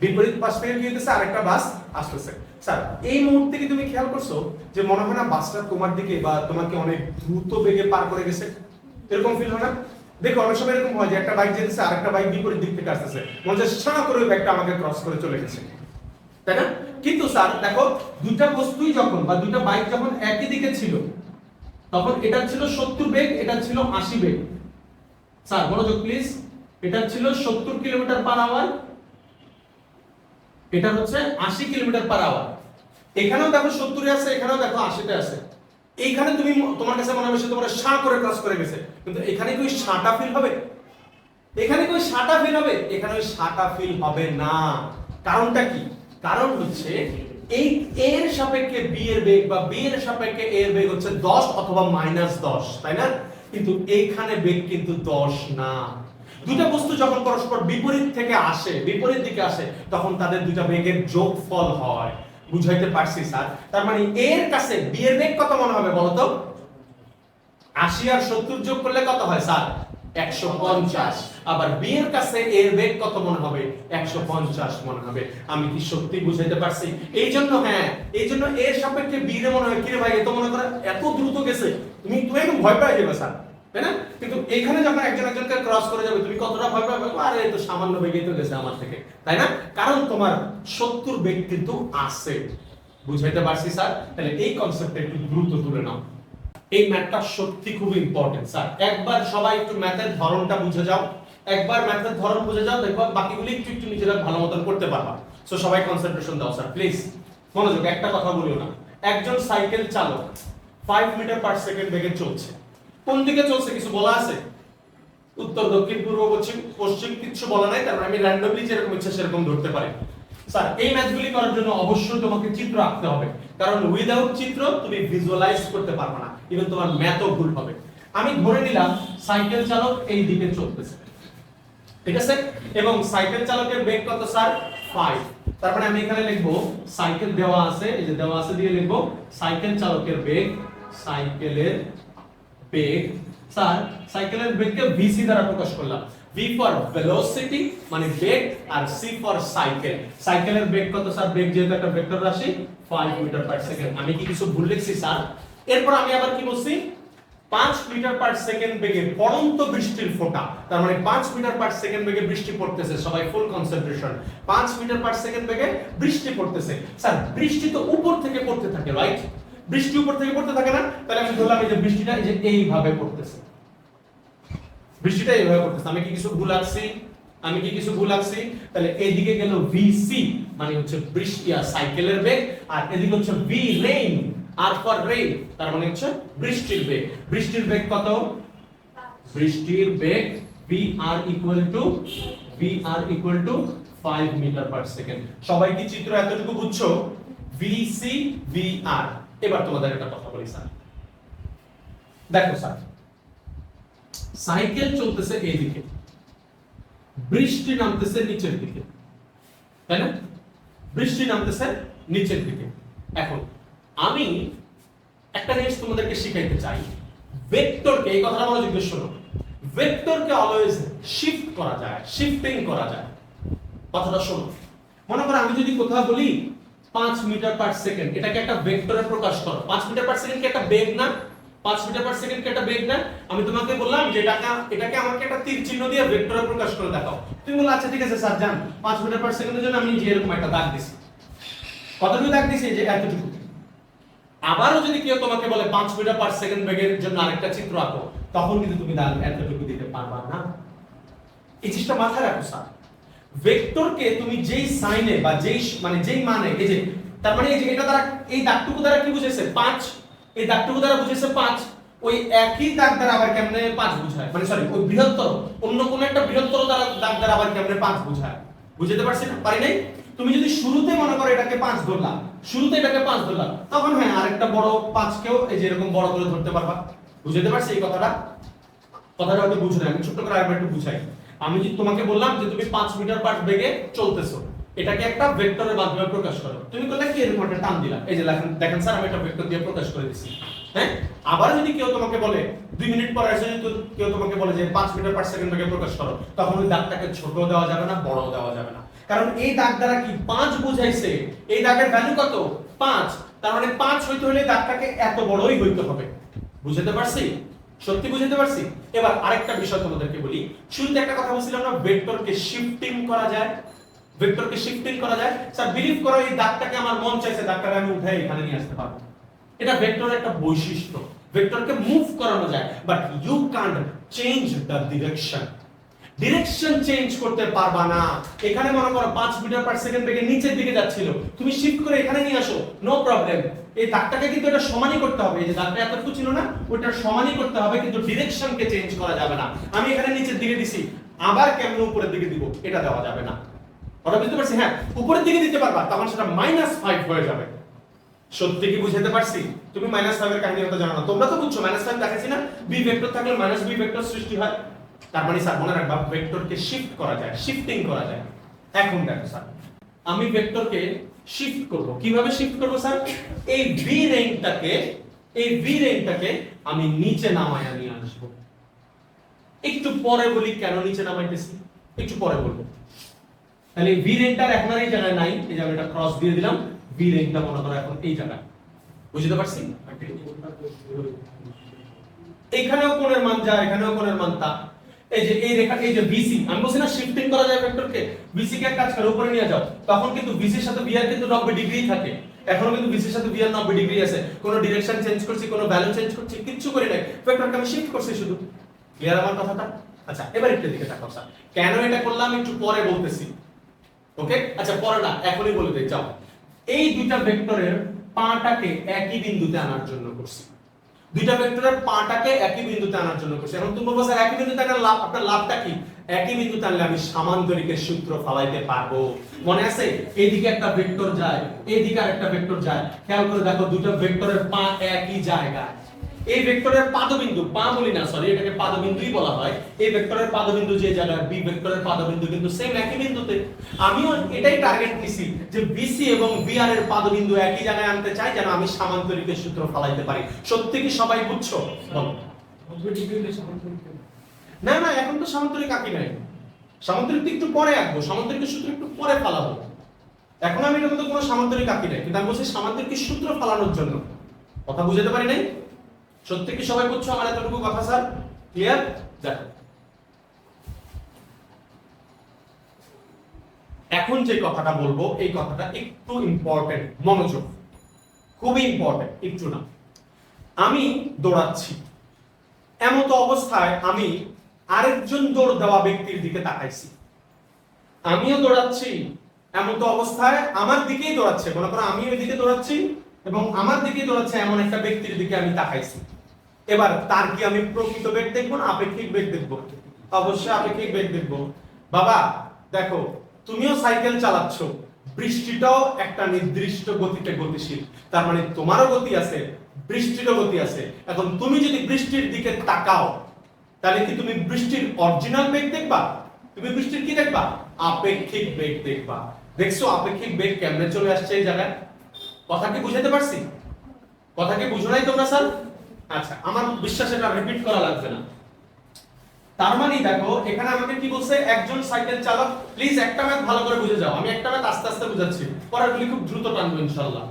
বিপরীত পাশ থেকে কি হইতেছে? আরেকটা বাস আসতেছে। স্যার এই মুহূর্তে কি তুমি খেয়াল করছো যে মনে হয় না বাসটা তোমার দিকে বা তোমাকে অনেক দ্রুত বেগে পার করে গেছে? এরকম ফিল হয় না? দেখো অনেক সময় এরকম হয় যে একটা বাইক যেতেছে আরেকটা বাইক বিপরীত দিক থেকে আসতেছে, মনে হচ্ছে সারা করে ওই বাইকটা আমাকে ক্রস করে চলে গেছে, তাই না? কিন্তু স্যার দেখো, দুইটা বস্তুই যখন বা দুইটা বাইক যখন একই দিকে ছিল তখন এটা ছিল 70 বেগ, এটা ছিল 80 বেগ। স্যার মনোযোগ প্লিজ, এটা ছিল 70 কিলোমিটার পার আওয়ার, এটা হচ্ছে 80 কিলোমিটার পার আওয়ার। এখানেও দেখো 70 এ আছে, এখানেও দেখো 80 তে আছে। এইখানে তুমি তোমার কাছে মনে হবে সে তোমার সাঁ করে ক্রস করে গেছে, কিন্তু এখানে কি ওই সাঁটা ফিল হবে? এখানে কি ওই সাঁটা ফিল হবে? এখানে ওই সাঁটা ফিল হবে না। কারণটা কি? কারণ হচ্ছে এই এর সাপেক্ষে বি এর বেগ বা বি এর সাপেক্ষে এর বেগ হচ্ছে 10 অথবা -10, তাই না? কিন্তু এইখানে বেগ কিন্তু 10 না। দুটো বস্তু যখন পরস্পর বিপরীত থেকে আসে, বিপরীত দিকে আসে, তখন তাদের দুটো বেগের যোগফল হয়। বুঝাইতে পারছি স্যার। তার মানে এর কাছে বি এর বেগ কত মনে হবে বলো তো? 80 আর 70 যোগ করলে কত হয় স্যার? 150। আবার বি এর কাছে এর বেগ কত মনে হবে? 150 মনে হবে। আমি কি সত্যি বুঝাইতে পারছি? এই জন্য হ্যাঁ, এই জন্য এর সাপেক্ষে বি এর মনে হয় কি রে ভাই, এত মনে করে এত দ্রুত গেছে, তুমি একদম ভয় পেয়ে যাবে স্যার, তাই না? কিন্তু এখানে যখন একজন একজনকে ক্রস করে যাবে তুমি কতটা ভয় পাবে? আরে এই তো সামান্য বেগেই তো গেছে আমার থেকে, তাই না? কারণ তোমার 70 বেগ কিন্তু আছে। বুঝাইতে পারছি স্যার? তাহলে এই কনসেপ্টটা একটু দ্রুত তুলে নাও। এই ম্যাথটা সত্যি খুব ইম্পর্টেন্ট স্যার। একবার সবাই একটু ম্যাথের ধরনটা বুঝে যাও, একবার ম্যাথের ধরন বুঝে যাও, দেখবা বাকিগুলো একটু একটু নিজেরা ভালো মতন করতে পারবা। সো সবাই কনসেন্ট্রেশন দাও স্যার প্লিজ, মনোযোগ, একটা কথা বলিও না। একজন সাইকেল চালক 5 মিটার পার সেকেন্ড বেগে চলছে। কোন দিকে চলছে কিছু বলা আছে? উত্তর, দক্ষিণ, পূর্ব, পশ্চিম, পশ্চিম কিছু বলা নাই, তার মানে আমি র্যান্ডমলি যেরকম ইচ্ছা সেরকম ধরতে পারি। স্যার এই ম্যাথগুলি করার জন্য অবশ্যই তোমাকে চিত্র আঁকতে হবে, কারণ উইদাউট চিত্র তুমি ভিজুয়ালাইজ করতে পারবে না, ইভেন তোমার ম্যাথও ভুল হবে। আমি ধরে নিলাম সাইকেল চালক এই দিকে চলতেছে, ঠিক আছে, এবং সাইকেল চালকের বেগ কত স্যার? 5। তার মানে আমি এখানে লিখব সাইকেল দেওয়া আছে, এই যে দেওয়া আছে দিয়ে লিখব সাইকেল চালকের বেগ, সাইকেলের বেগ। স্যার সাইকেলের বেগকে vc দ্বারা প্রকাশ করলাম। v ফর ভেলোসিটি মানে বেগ, আর c ফর সাইকেল। সাইকেলের বেগ কত স্যার? বেগ যেহেতু একটা ভেক্টর রাশি 5 মিটার পার সেকেন্ড। আমি কি কিছু ভুল লিখছি স্যার? এরপর আমি আবার কি বলছি? 5 মিটার পার সেকেন্ড বেগে পড়ন্ত বৃষ্টির ফোঁটা। তার মানে 5 মিটার পার সেকেন্ড বেগে বৃষ্টি পড়তেছে, সবাই full concentration. 5 metre per second বেগে বৃষ্টি পড়তেছে। স্যার বৃষ্টি তো উপর থেকে পড়তে থাকে, রাইট? বৃষ্টি উপর থেকে পড়তে থাকে না? তাহলে আমি ধরলাম এই যে বৃষ্টিটা এই যে এইভাবে পড়তেছে, বৃষ্টিটা এইভাবে পড়তেছে। আমি কি কিছু ভুল আঁকছি? আমি কি কিছু ভুল আঁকছি? তাহলে এইদিকে গেল vc মানে হচ্ছে বৃষ্টি আর সাইকেলের বেগ, আর এদিকে হচ্ছে v রেইন, আর ফর রেইন তার মানে হচ্ছে বৃষ্টির বেগ। বৃষ্টির বেগ কত? বৃষ্টির বেগ vr equal to 5 metre per second. সবাই কি চিত্র এতটুকু বুঝছো? vc vr। এবার তোমাদের একটা কথা বলি স্যার, দেখো স্যার সাইকেল চলতেছে এই দিকে, বৃষ্টি নামতেছে নিচের দিকে, তাই না? বৃষ্টি নামতেছে নিচের দিকে। এখন আমি একটা জিনিস তোমাদেরকে শিখাইতে চাই, ভেক্টরকে, এই কথাটা মনোযোগ দিয়ে শোনো, ভেক্টরকে অলওয়েজ শিফট করা যায়, শিফটিং করা যায়। কথাটা শোনো, মনে করো আমি যদি কোথাও বলি 5 মিটার পার সেকেন্ড, এটাকে একটা ভেক্টরে প্রকাশ করো। 5 মিটার পার সেকেন্ড কি একটা বেগ না? 5 মিটার পার সেকেন্ড কি একটা বেগ না? আমি তোমাকে বললাম যে এটাকে আমাকে একটা তীর চিহ্ন দিয়ে ভেক্টরে প্রকাশ করে দেখাও। তুমি বললে আচ্ছা ঠিক আছে স্যার জান, 5 মিটার পার সেকেন্ডের জন্য আমি যে এরকম একটা দাগ দিছি। কতটুকু দাগ দিছি? যে এতটুকু। আবারও যদি কেউ তোমাকে বলে 5 মিটার পার সেকেন্ড বেগের জন্য আরেকটা চিত্র আঁকো, তখন কিন্তু তুমি দাগ এতটুকু দিতে পারবা না। এই জিনিসটা মাথায় রাখো স্যার। ভেক্টরকে তুমি যেই সাইনে বা যেই মানে এই যে, তার মানে এই যে এটা দ্বারা, এই দাগটুকু দ্বারা কি বুঝাইছে? 5। এই দাগটুকু দ্বারা বুঝাইছে 5। ওই একই দাগ দ্বারা আবার কেমনে 5 বুঝায়? মানে সরি, ওই বৃহত্তর অন্য কোন একটা বৃহত্তর দ্বারা দাগ দ্বারা আবার কেমনে 5 বুঝায়? বুঝতে পারছি না? পারি নাই? তুমি যদি শুরুতে মনে করো এটাকে 5 ধরলাম, শুরুতে এটাকে 5 ধরলাম, তখন হ্যাঁ আরেকটা বড় 5 কেও এই যে এরকম বড় করে ধরতে পারবা। বুঝতে পারছি এই কথাটা? কথাটা হয়তো বুঝো না, আমি ছোট করে আরেকবার একটু বুঝাই। আমি যদি তোমাকে বললাম যে তুমি 5 মিটার পার বেগে চলতেছো, এটাকে একটা ভেক্টরের মাধ্যমে প্রকাশ করো, তুমি করলে কি এরকম একটা টান দিলা, এই যে দেখেন স্যার আমি একটা ভেক্টর দিয়ে প্রকাশ করে দিছি। হ্যাঁ, আবার যদি কেউ তোমাকে বলে 2 মিনিট পর এসে যদি কেউ তোমাকে বলে যে 5 মিটার পার সেকেন্ড বেগে প্রকাশ করো, তখন ওই দাগটাকে ছোট দেওয়া যাবে না, বড় দেওয়া যাবে না, কারণ এই দাগ দ্বারা কি 5 বুঝাইছে, এই দাগের ভ্যালু কত? 5। তার মানে 5 হইতে হলে দাগটাকে এত বড়ই হইতে হবে। বুঝতে পারছি? সত্যি বুঝতে পারছি? এবার আরেকটা বিষয় তোমাদেরকে বলি। শুরুতে একটা কথা বলছিলাম না, ভেক্টরকে শিফটিং করা যায়। ভেক্টরকে শিফটিং করা যায়। স্যার বিলিভ করো এই দাগটাকে আমার মন চাইছে দাগটাকে আমি উঠাই এখানে নিয়ে আসতে পারবো। এটা ভেক্টরের একটা বৈশিষ্ট্য। ভেক্টরকে মুভ করানো যায়, but you can't change the direction. Direction change করতে পারবা না। এখানে মনে করো 5 মিটার পার সেকেন্ড বেগে নিচের দিকে যাচ্ছিল, তুমি শিফট করে এখানে নিয়ে আসো, নো প্রবলেম। এই দাগটাকে কিন্তু এটা সমানই করতে হবে, এই যে দাগটা এতটুকু ছিল না, ওটা সমানই করতে হবে, কিন্তু ডিরেকশনকে চেঞ্জ করা যাবে না। আমি এখানে নিচের দিকে দিছি, আবার কেমন উপরের দিকে দিব, এটা দেওয়া যাবে না। কথা বুঝতে পারছি? হ্যাঁ, উপরের দিকে দিতে পারবা, তখন সেটা -5 হয়ে যাবে। সত্যি কি বুঝাতে পারছি? তুমি -5 এর কাহিনী হয়তো জানো না, তোমরা তো বুঝছো -5 দেখাচ্ছি না, বি ভেক্টর থাকলে -b ভেক্টর সৃষ্টি হয়। তার মানে স্যার মনে রাখবা ভেক্টরকে শিফট করা যায়, শিফটিং করা যায়। এখন দেখো স্যার, আমি ভেক্টরকে শিফট করব। কিভাবে শিফট করব স্যার? এই ভি রেঞ্জটাকে আমি নিচে নামায়া নিয়ে আসব। একটু পরে বলি কেন নিচে নামাইতেছি, একটু পরে বলবো। তাহলে ভি রেঞ্জটা এখন আর এই জায়গায় নাই, এই জায়গাটা ক্রস দিয়ে দিলাম। ভি রেঞ্জটা মনে করো এখন এই জায়গায়, বুঝতে পারছি? এখানেও কোণের মান যা, এখানেও কোণের মান তা। এই যে এই রেখা, এই যে বিসি, আমি বলছি না শিফটিং করা যায় ভেক্টরকে, বিসি কে এক কাজ করে উপরে নিয়ে যাও, তখন কিন্তু বিসি এর সাথে ভি আর কিন্তু 90 ডিগ্রি থাকে। এখনো কিন্তু বিসি এর সাথে ভি আর 90 ডিগ্রি আছে। কোনো ডিরেকশন চেঞ্জ করছি, কোনো ভ্যালু চেঞ্জ করছি, কিচ্ছু করি নাই, ভেক্টরকে আমি শিফট করছি শুধু। ক্লিয়ার আমার কথাটা? আচ্ছা এবার একটু দিকে তাকাও স্যার, কেন এটা করলাম একটু পরে বলতেছি। ওকে, আচ্ছা পরে না, এখনই বলে দেই। যাও, এই দুইটা ভেক্টরের পাটাকে একই বিন্দুতে আনার জন্য করছি। দুইটা ভেক্টরের পাটাকে একই বিন্দুতে আনার জন্য করছি। এখন তুমি বলবো স্যার একই বিন্দুতে আনার লাভ, আপনার লাভটা কি? একই বিন্দুতে আনলে আমি সামান্তরিকের সূত্র ফলাইতে পারবো। মনে আছে এইদিকে একটা ভেক্টর যায়, এইদিকে আরেকটা ভেক্টর যায়, খেয়াল করে দেখো দুটো ভেক্টরের পা একই জায়গায়। এই ভেক্টরের পাদবিন্দু, পা বলি না সরি, এটাকে পাদবিন্দুই বলা হয়। এই ভেক্টরের পাদবিন্দু যে জায়গায়, বি ভেক্টরের পাদবিন্দু কিন্তু সেম একই বিন্দুতে। আমিও এটাই টার্গেট নিছি যে বিসি এবং বিআর এর পাদবিন্দু একই জায়গায় আনতে চাই, যেন আমি সামান্তরিকের সূত্র ফলাইতে পারি। সত্যি কি সবাই বুঝছো? বলো। না না, এখন তো সামান্তরিক আঁকি নাই, সামান্তরিক একটু পরে আঁকবো, সামান্তরিকের সূত্র একটু পরে ফলাবো। এখন আমি এটার মধ্যে কোনো সামান্তরিক আঁকি নাই, কিন্তু আমি বলছি সামান্তরিকের সূত্র ফলানোর জন্য। কথা বুঝাতে পারি নাই? সত্যি কি সবাই বুঝছো আমার এতটুকু কথা স্যার? ক্লিয়ার? দেখো এখন যে কথাটা বলবো, এই কথাটা একটু ইম্পর্টেন্ট, মনোযোগ, খুবই ইম্পর্টেন্ট। একটু না, আমি দৌড়াচ্ছি, এমত অবস্থায় আমি আরেকজন দৌড় দেওয়া ব্যক্তির দিকে তাকাইছি। আমিও দৌড়াচ্ছি, এমত অবস্থায় আমার দিকেই দৌড়াচ্ছে, মনে করো আমি ওই দিকে দৌড়াচ্ছি এবং আমার দিকেই দৌড়াচ্ছে এমন একটা ব্যক্তির দিকে আমি তাকাইছি। এবার তার কি আমি প্রকৃত বেগ দেখবো না আপেক্ষিক বেগ দেখবো? অবশ্যই আপেক্ষিক বেগ দেখবো। বাবা দেখো, তুমিও সাইকেল চালাচ্ছ, বৃষ্টিটাও একটা নির্দিষ্ট গতিতে গতিশীল, তার মানে তোমারও গতি আছে, বৃষ্টিরও গতি আছে। এখন তুমি যদি বৃষ্টির দিকে তাকাও, তাহলে কি তুমি বৃষ্টির অরিজিনাল বেগ দেখবা? তুমি বৃষ্টির কি দেখবা? আপেক্ষিক বেগ দেখবা। দেখছো আপেক্ষিক বেগ কেমনে চলে আসছে এই জায়গায়? কথা কি বুঝাতে পারছি? কথা কি বুঝো নাই তোমরা স্যার? আচ্ছা, আমার বিশ্বাস এটা রিপিট করা লাগবে না। তার মানে দেখো এখানে আমাকে কি বলছে, একজন সাইকেল চালক, প্লিজ একটা ম্যাথ ভালো করে বুঝে যাও, আমি একটা ম্যাথ আস্তে আস্তে বুঝাচ্ছি, পরেরগুলি খুব দ্রুত টানবো ইনশাআল্লাহ।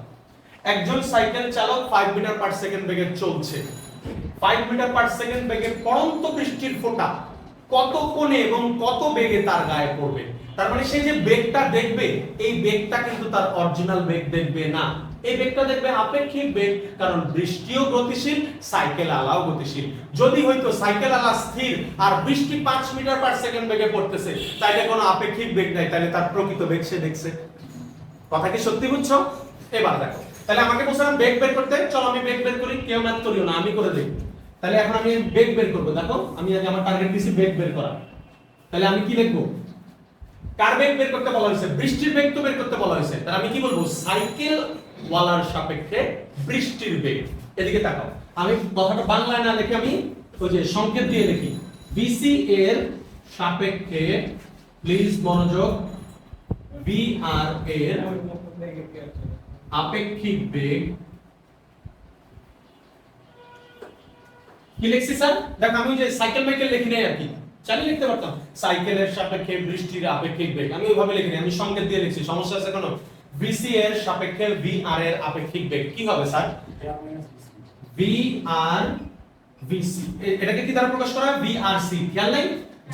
একজন সাইকেল চালক 5 মিটার পার সেকেন্ড বেগে চলছে। 5 মিটার পার সেকেন্ড বেগে পড়ন্ত বৃষ্টির ফোঁটা কত কোণে এবং কত বেগে তার গায়ে পড়বে। তার মানে সে যে বেগটা দেখবে, এই বেগটা কিন্তু তার অরিজিনাল বেগ দেখবে না, এই বেগটা দেখবে আপেক্ষিক বেগ, কারণ বৃষ্টিও গতিশীল, সাইকেল আলাও গতিশীল। যদি হয়তো সাইকেল আলা স্থির আর বৃষ্টি 5 মিটার পার সেকেন্ড বেগে পড়তেছে, তাইলে কোনো আপেক্ষিক বেগ নাই, তাইলে তার প্রকৃত বেগ সে দেখছে। কথা কি সত্যি বুঝছো? এবার দেখো, তাহলে আমাকে বলছিলাম বেগ বের করতে, চলো আমি বেগ বের করি, কেউ ম্যাথ করিও না, আমি করে দেই। তাহলে এখন আমি বেগ বের করব। দেখো আমি আগে আমার টার্গেট দিছি বেগ বের করা। তাহলে আমি কি লিখব? কার বেগ বের করতে বলা হয়েছে? বৃষ্টির বেগ তো বের করতে বলা হয়েছে। তাহলে আমি কি বলবো? সাইকেল ওয়ালার সাপেক্ষে বৃষ্টির বেগ। এদিকে তাকাও, আমি কথাটা বাংলায় না লিখে আমি ওই যে সংকেত দিয়ে লিখি, বিসি এর সাপেক্ষে, প্লিজ মনোযোগ, বিআর এর আপেক্ষিক বেগ। কি লিখছি স্যার? দেখো আমি যে সাইকেল মাইকেল লিখি নাই আর কি, চালিয়ে লিখতে পারতাম, সাইকেলের সাপেক্ষে বৃষ্টির আপেক্ষিক বেগ, আমি ওইভাবে লিখি নাই, আমি সংকেত দিয়ে লিখছি। সমস্যা আছে কোনো? বিসি এর সাপেক্ষে বিআর এর আপেক্ষিক বেগ কি হবে স্যার? বিআর বিসি, এটাকে কি দ্বারা প্রকাশ করা হয়? বিআরসি। খেয়াল নাই?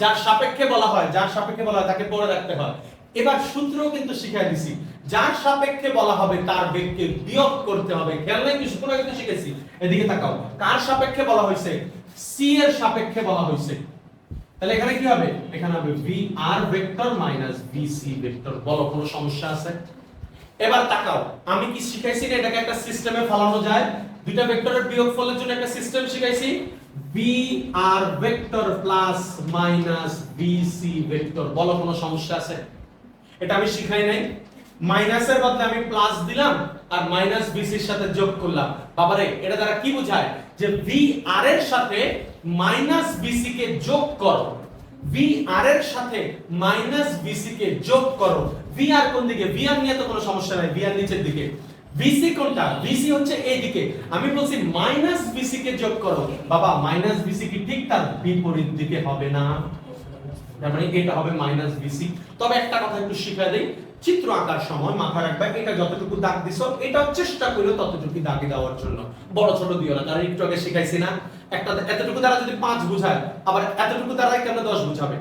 যার সাপেক্ষে বলা হয়, যার সাপেক্ষে বলা হয় তাকে পড়ে রাখতে হয়। এবার সূত্রও কিন্তু শিখাই দিছি, যার সাপেক্ষে বলা হবে তার বেগকে বিয়োগ করতে হবে। খেয়াল নাই? কিছুক্ষণ আগে তো শিখেছি। এদিকে তাকাও, কার সাপেক্ষে বলা হয়েছে? সি এর সাপেক্ষে বলা হয়েছে। তাহলে এখানে কি হবে? এখানে হবে VR vector minus VC vector. বলো কোনো সমস্যা আছে? এবার তাকাও, আমি কি শিখাইছি না এটাকে একটা সিস্টেমে ফলানো যায়? দুইটা ভেক্টরের বিয়োগফলের জন্য একটা সিস্টেম শিখাইছি, VR vector plus minus VC vector. বলো কোনো সমস্যা আছে? এটা আমি শিখাই নাই, মাইনাসের বদলে আমি প্লাস দিলাম আর মাইনাস বিসির সাথে যোগ করলাম। বাবারে এটা দ্বারা কি বোঝায়? যে ভিআর এর সাথে মাইনাস বিসি কে যোগ করো, VR এর সাথে মাইনাস VC কে যোগ করো। VR কোন দিকে? VR নিয়ে তো কোনো সমস্যা নাই, VR নিচের দিকে। VC কোনটা? VC হচ্ছে এই দিকে। আমি বলছি মাইনাস VC কে যোগ করো। বাবা মাইনাস VC কি ঠিক তার বিপরীত দিকে হবে না? তার মানে এটা হবে মাইনাস VC। তবে একটা কথা একটু শিখিয়ে দেই, চিত্র আঁকার সময় মাথা রাখবে এটা যতটুকু দাগ দিছো এটাও চেষ্টা করো ততটুকু দাগ দেওয়ার জন্য, বড় ছোট দিও না। কারণ একটু আগে শিখাইছি না, একটা এতটুকু দ্বারা যদি 5 বোঝায়, আবার এতটুকু দ্বারা কেন 10 বোঝাবে?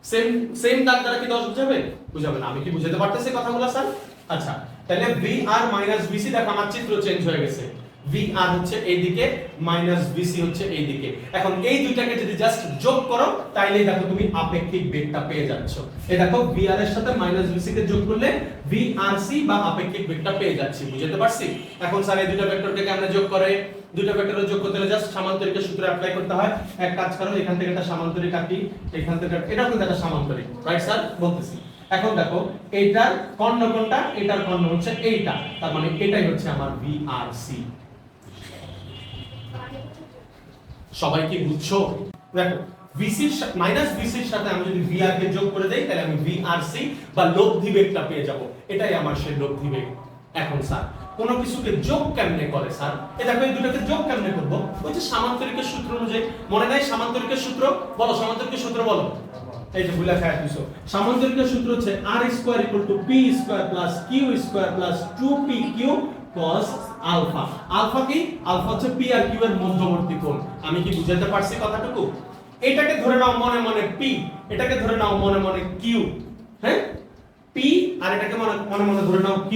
সেম সেম দাগ দ্বারা কি 10 বোঝাবে? বুঝাবে না। আমি কি বুঝাতে পারতেছি কথাগুলো স্যার? আচ্ছা, তাহলে VR মাইনাস VC, দেখো আমার চিত্র চেঞ্জ হয়ে গেছে। VR হচ্ছে এইদিকে, মাইনাস VC হচ্ছে এইদিকে। এখন এই দুইটাকে যদি জাস্ট যোগ করো তাইলেই দেখো তুমি আপেক্ষিক বেগটা পেয়ে যাচ্ছ। এই দেখো VR এর সাথে মাইনাস VC কে যোগ করলে VRC বা আপেক্ষিক বেগটা পেয়ে যাচ্ছি। বুঝতে পারছি? এখন স্যার এই দুটো ভেক্টরকে কেমনে যোগ করে? দুটো ভেক্টরের যোগ করতে হলে জাস্ট সামান্তরিকের সূত্র অ্যাপ্লাই করতে হয়। এক কাজ করো, এখান থেকে একটা সামান্তরিক কাটি, এখান থেকে এটাও কিন্তু একটা সামান্তরিক, রাইট স্যার? বলতেছি। এখন দেখো এইটার কর্ণ কোনটা? এটার কর্ণ হচ্ছে এইটা, তার মানে এটাই হচ্ছে আমার VRC। সবাই কি বুঝছো? দেখো VC মাইনাস VC এর সাথে আমি যদি VR কে যোগ করে দেই তাহলে আমি VRC বা লব্ধি বেগটা পেয়ে যাব। এটাই আমার সেই লব্ধি বেগ। এখন স্যার কোন কিছুকে যোগ কেমনে করে স্যার? এই দেখো এই দুটোকে যোগ কেমনে করব? ওই যে সামান্তরিকের সূত্র অনুযায়ী, মনে নাই সামান্তরিকের সূত্র? বলো সামান্তরিকের সূত্র বলো। এই যে ভুলে খায় দিছো। সামান্তরিকের সূত্র হচ্ছে r² = p² + q² + 2pq cos alpha. Alpha কি? আলফা হচ্ছে p আর q এর মধ্যবর্তী কোণ। আমি কি বুঝাতে পারছি কথাটুকু? এটাকে ধরে নাও মনে মনে p, এটাকে ধরে নাও মনে মনে q। হ্যাঁ, p আর এটাকে মনে মনে ধরে নাও q,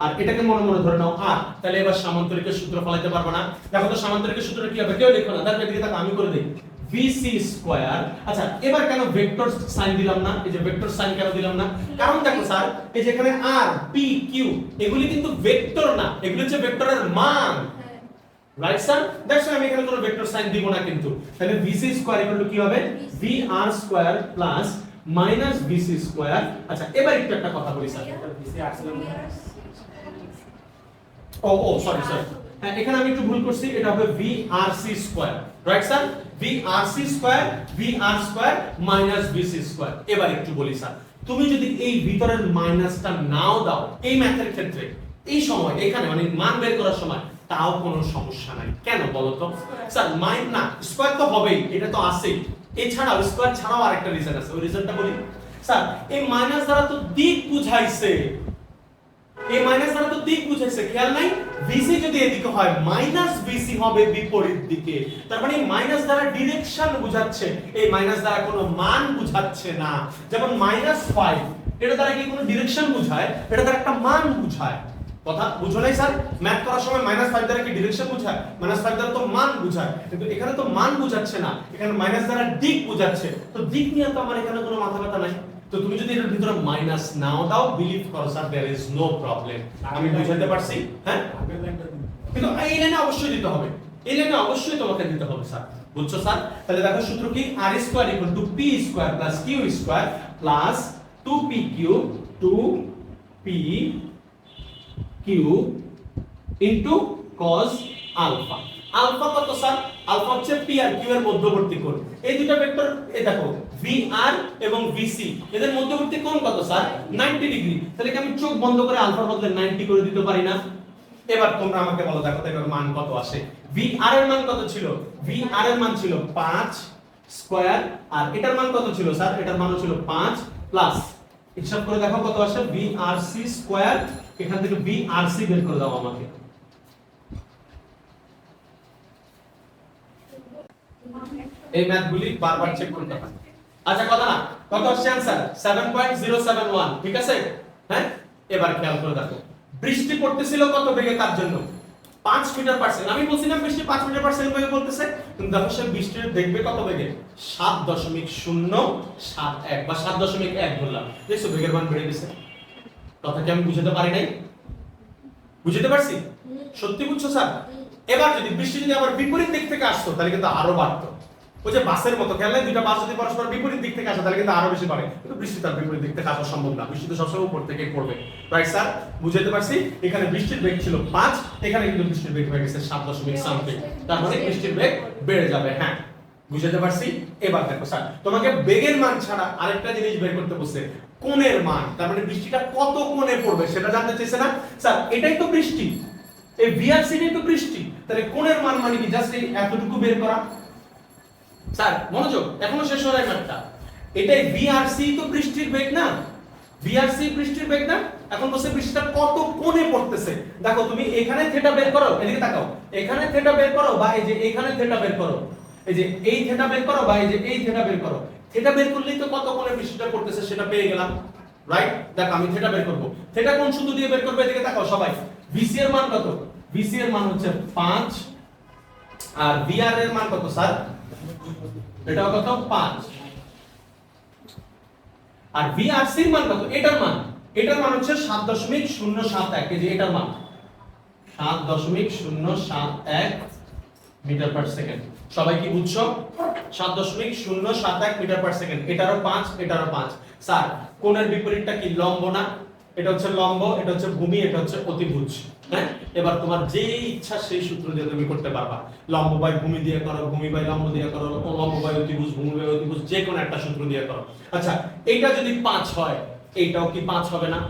আর এটাকে মনে মনে ধরে নাও r। তাহলে এবার সামান্তরিকের সূত্র ফলাইতে পারবে না? দেখো তো সামান্তরিকের সূত্রটা কি হবে? কেউ লিখো না, দেখো এদিকে তাকে আমি করে দেই। VC²। আচ্ছা এবার কেন ভেক্টর সাইন দিলাম না? এই যে ভেক্টর সাইন কেন দিলাম না? কারণ দেখো স্যার এই যে এখানে r p q এগুলি কিন্তু ভেক্টর না, এগুলি হচ্ছে ভেক্টরের মান, রাইট স্যার? দেখো আমি এখানে কোনো ভেক্টর সাইন দিব না কিন্তু। তাহলে VC² কি হবে? VR² - VC²। আচ্ছা এবার একটু একটা কথা বলি স্যার। সরি হ্যাঁ, এখানে আমি একটু ভুল করছি, এটা হবে VRC², right sir? VRC² VR² - এবার একটু বলি স্যার, তুমি যদি এই ভিতরের মাইনাসটা নাও দাও এই ম্যাথের ক্ষেত্রে, এই সময় এখানে মানে মান বের করার সময়, তাও কোনো সমস্যা নাই। কেন বলো তো স্যার? না স্কয়ার তো হবেই, এটা তো আছেই। এছাড়াও স্কয়ার ছাড়াও আরেকটা রিজন আছে, ওই রিজনটা বলি স্যার। এই মাইনাস দ্বারা তো দিক বুঝাইছে, এই মাইনাস দ্বারা তো দিক বুঝাইছে, খেয়াল নাই? VC যদি এদিকে হয় মাইনাস VC হবে বিপরীত দিকে, তার মানে মাইনাস দ্বারা ডিরেকশন বুঝাচ্ছে, এই মাইনাস দ্বারা কোনো মান বুঝাচ্ছে না। যেমন -5 এটা দ্বারা কি কোনো ডিরেকশন বুঝায়? এটা দ্বারা একটা মান বুঝায়। কথা বুঝো নাই স্যার? ম্যাথ করার সময় -5 দ্বারা কি ডিরেকশন বুঝায়? -5 দ্বারা তো মান বুঝায়, কিন্তু এখানে তো মান বুঝাচ্ছে না, এখানে মাইনাস দ্বারা দিক বুঝাচ্ছে। তো দিক নিয়ে তো আমার এখানে কোনো মাথা ব্যথা নাই। তো তুমি যদি এর ভিতরে মাইনাস নাও দাও, বিলিভ করো sir there is no problem. আমি বুঝাতে পারছি? হ্যাঁ, কিন্তু এই লাইনে অবশ্যই দিতে হবে, এই লাইনে অবশ্যই তোমাকে দিতে হবে স্যার। বুঝছো স্যার? তাহলে দেখো সূত্র কি? r² = p² + q² + 2pq 2pq into cos alpha. Alpha কত স্যার? আলফা হচ্ছে p আর q এর মধ্যবর্তী কোণ। এই দুটো ভেক্টর এই দেখো VR এবং VC এদের মধ্যবর্তী কোণ কত স্যার? 90 ডিগ্রি। তাহলে কি আমি চোখ বন্ধ করে আলফার বদলে 90 করে দিতে পারি না? এবার তোমরা আমাকে বলো, দেখো তো এর মান কত আসে? VR এর মান কত ছিল? VR এর মান ছিল 5 স্কয়ার, আর এটার মান কত ছিল স্যার? এটার মান ছিল 5 প্লাস, হিসাব করে দেখো কত আসে? VRC²। এখান থেকে VRC বের করে দাও আমাকে। এই ম্যাথগুলি বারবার চেক করতে হবে। আচ্ছা কথা না, কত আসছে आंसर? 7.071, ঠিক আছে? হ্যাঁ, এবার খেয়াল করে দেখো বৃষ্টি পড়তেছিল কত বেগে, তার জন্য 5 মিটার পার সেকেন্ড। আমি বলছিলাম বৃষ্টি 5 মিটার পার সেকেন্ড বেগে পড়তেছে, কিন্তু দেখো সে বৃষ্টির দেখবে কত বেগে? 7.071 বা 7.1 বললাম। দেখছো বেগের মান বেড়ে গেছে। কথা কি আমি বুঝাতে পারি নাই? বুঝতে পারছি? সত্যি বুঝছো স্যার? এবার যদি বৃষ্টি যদি আবার বিপরীত দিক থেকে আসতো তাহলে কিন্তু আরো বাড়তো। ওই যে বাসের মতো, খেয়াল নাই? দুইটা বাস যদি পরস্পর বিপরীত দিক থেকে আসে তাহলে কিন্তু আরো বেশি বাড়ে, কিন্তু বৃষ্টি তার বিপরীত দিক থেকে আসা সম্ভব না। বৃষ্টি তো সবসময় উপর থেকে পড়বে, রাইট স্যার? বুঝাইতে পারছি? এখানে বৃষ্টির বেগ ছিল 5, এখানে কিন্তু বৃষ্টির বেগ হয়ে গেছে 7 দশমিক সামথিং, তার মানে বৃষ্টির বেগ বেড়ে যাবে। হ্যাঁ, বুঝাতে পারছি? এবার দেখো স্যার তোমাকে বেগের মান ছাড়া আরেকটা জিনিস বের করতে বলছে, কোণের মান। তার মানে বৃষ্টিটা কত কোণে পড়বে সেটা জানতে চাইছে না স্যার? এটাই তো বৃষ্টি, এই ভিআরসিটাই তো বৃষ্টি, তাহলে কোণের মান মানে কি জাস্ট এই এতটুকু বের করা। স্যার মনোযোগ, এখনো শেষ হয় না ম্যাথটা। এটাই ভিআরসি তো বৃষ্টির বেগ না, ভিআরসি বৃষ্টির বেগ না। এখন বলছে বৃষ্টিটা কত কোণে পড়তেছে। দেখো তুমি এখানে থিটা বের করো, এদিকে তাকাও, এখানে থিটা বের করো বা এই যে এখানে থিটা বের করো, এই যে এই থিটা বের করো বা এই যে এই থিটা বের করো, থিটা বের করলেই তো কত কোণে বৃষ্টিটা পড়তেছে সেটা পেয়ে গেলাম, রাইট? দেখো আমি থিটা বের করব, থিটা কোণ সূত্র দিয়ে বের করব। এদিকে তাকাও সবাই, ভিসি এর মান কত? ভিসি এর মান হচ্ছে 5 আর ভিআর এর মান কত স্যার? এটাও কত? 5। আর ভিআরসি এর মান কত? এটার মান হচ্ছে 7.071, এই যে এটার মান 7.071 মিটার পার সেকেন্ড। সবাই কি বুঝছো? 7.071 মিটার পার সেকেন্ড। এটারও 5, এটারও 5। স্যার কোণের বিপরীতটা কি? লম্ব না? এটা হচ্ছে লম্ব, এটা হচ্ছে ভূমি, এটা হচ্ছে অতিভুজ। হ্যাঁ, এবার তোমার যেই ইচ্ছা সেই সূত্র দিয়ে তুমি করতে পারবা। লম্ব বাই ভূমি দিয়ে করো, ভূমি বাই লম্ব দিয়ে করো, লম্ব বাই অতিভুজ, ভূমি বাই অতিভুজ, যে কোনো একটা সূত্র দিয়ে করো। আচ্ছা এইটা যদি 5 হয়, এইটাও কি 5 হবে না?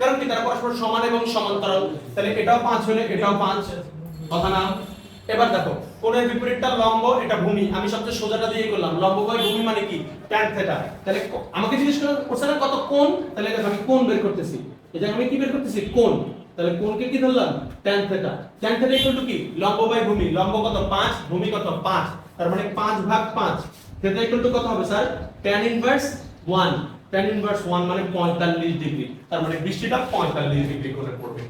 কারণ কি তারা পরস্পর সমান এবং সমান্তরাল। তাহলে এটাও 5 হলে এটাও 5, কথা না? এবার দেখো কোণের বিপরীতটা লম্ব, এটা ভূমি। আমি সবচেয়ে সোজাটা দিয়ে করলাম, লম্ব বাই ভূমি মানে কি? tan theta. তাহলে আমাকে জিজ্ঞেস করছে না কত কোণ, তাহলে দেখো আমি কোণ বের করতেছি। এই যে আমি কি বের করতেছি? কোণ। তাহলে কোণকে কি ধরলাম? tan theta. tan theta equal to কি? লম্ব বাই ভূমি। লম্ব কত? 5, ভূমি কত? 5। তার মানে 5/5। থিটা ইকুয়াল টু কত হবে sir? tan inverse 1। tan inverse 1 মানে 45 ডিগ্রি। তার মানে বৃষ্টিটা 45 ডিগ্রি কোণে পড়বে।